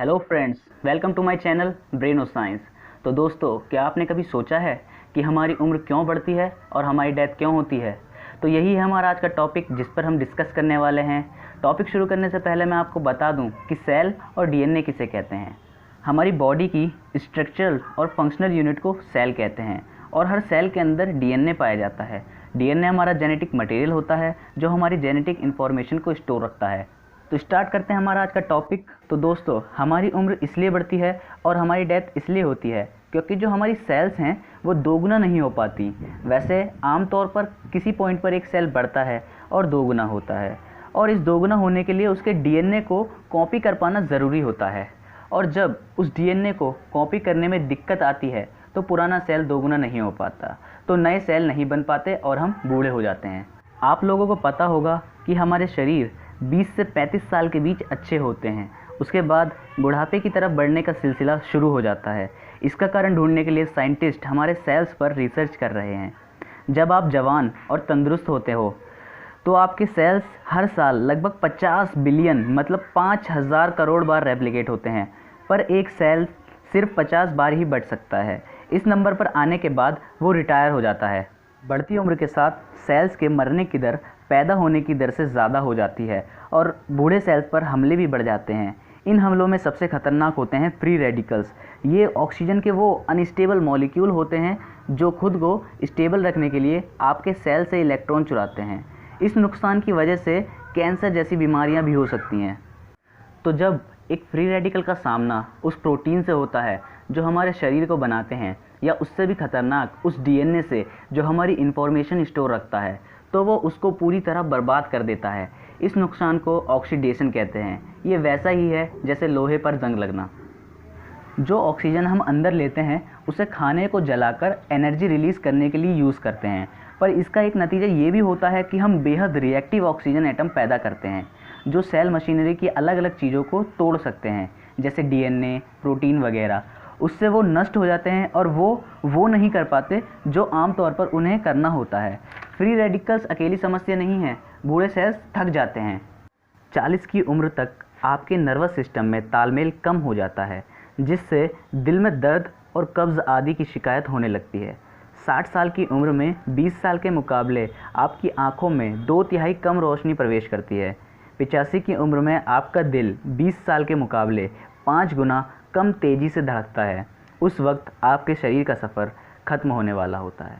Hello friends, welcome to my channel brain of science. तो दोस्तों, क्या आपने कभी सोचा है कि हमारी उम्र क्यों बढ़ती है और हमारी डेथ क्यों होती है? तो यही है हमारा आज का टॉपिक जिस पर हम डिस्कस करने वाले हैं। टॉपिक शुरू करने से पहले मैं आपको बता दूं कि सेल और डीएनए किसे कहते हैं। हमारी बॉडी की स्ट्रक्चरल और फंक्शनल यूनिट को सेल कहते हैं और हर सेल के अंदर डीएनए पाया जाता है। डीएनए हमारा जेनेटिक मटेरियल होता है जो हमारी जेनेटिक इन्फॉर्मेशन को स्टोर रखता है। तो स्टार्ट करते हैं हमारा आज का टॉपिक। तो दोस्तों, हमारी उम्र इसलिए बढ़ती है और हमारी डेथ इसलिए होती है क्योंकि जो हमारी सेल्स हैं वो दोगुना नहीं हो पाती। वैसे आमतौर पर किसी पॉइंट पर एक सेल बढ़ता है और दोगुना होता है, और इस दोगुना होने के लिए उसके डीएनए को कॉपी कर पाना ज़रूरी होता है। और जब उस डीएनए को कॉपी करने में दिक्कत आती है तो पुराना सेल दोगुना नहीं हो पाता, तो नए सेल नहीं बन पाते और हम बूढ़े हो जाते हैं। आप लोगों को पता होगा कि हमारे शरीर 20 से 35 साल के बीच अच्छे होते हैं, उसके बाद बुढ़ापे की तरफ बढ़ने का सिलसिला शुरू हो जाता है। इसका कारण ढूंढने के लिए साइंटिस्ट हमारे सेल्स पर रिसर्च कर रहे हैं। जब आप जवान और तंदुरुस्त होते हो तो आपके सेल्स हर साल लगभग 50 बिलियन मतलब 5000 करोड़ बार रेप्लिकेट होते हैं, पर एक सेल सिर्फ 50 बार ही बढ़ सकता है। इस नंबर पर आने के बाद वो रिटायर हो जाता है। बढ़ती उम्र के साथ सेल्स के मरने की दर पैदा होने की दर से ज़्यादा हो जाती है और बूढ़े सेल्स पर हमले भी बढ़ जाते हैं। इन हमलों में सबसे खतरनाक होते हैं फ्री रेडिकल्स। ये ऑक्सीजन के वो अनस्टेबल मॉलिक्यूल होते हैं जो खुद को स्टेबल रखने के लिए आपके सेल से इलेक्ट्रॉन चुराते हैं। इस नुकसान की वजह से कैंसर जैसी बीमारियां भी हो सकती हैं। तो जब एक फ्री रेडिकल का सामना उस प्रोटीन से होता है जो हमारे शरीर को बनाते हैं, या उससे भी खतरनाक उस डीएनए से जो हमारी इन्फॉर्मेशन स्टोर रखता है, तो वो उसको पूरी तरह बर्बाद कर देता है। इस नुकसान को ऑक्सीडेशन कहते हैं। ये वैसा ही है जैसे लोहे पर जंग लगना। जो ऑक्सीजन हम अंदर लेते हैं उसे खाने को जलाकर एनर्जी रिलीज़ करने के लिए यूज़ करते हैं, पर इसका एक नतीजा ये भी होता है कि हम बेहद रिएक्टिव ऑक्सीजन एटम पैदा करते हैं जो सेल मशीनरी की अलग अलग चीज़ों को तोड़ सकते हैं, जैसे डीएनए, प्रोटीन वगैरह। उससे वो नष्ट हो जाते हैं और वो नहीं कर पाते जो आमतौर पर उन्हें करना होता है। फ्री रेडिकल्स अकेली समस्या नहीं है, बूढ़े सेल्स थक जाते हैं। 40 की उम्र तक आपके नर्वस सिस्टम में तालमेल कम हो जाता है, जिससे दिल में दर्द और कब्ज़ आदि की शिकायत होने लगती है। 60 साल की उम्र में 20 साल के मुकाबले आपकी आँखों में 2/3 कम रोशनी प्रवेश करती है। 85 की उम्र में आपका दिल 20 साल के मुकाबले 5 गुना कम तेज़ी से धड़कता है। उस वक्त आपके शरीर का सफ़र ख़त्म होने वाला होता है।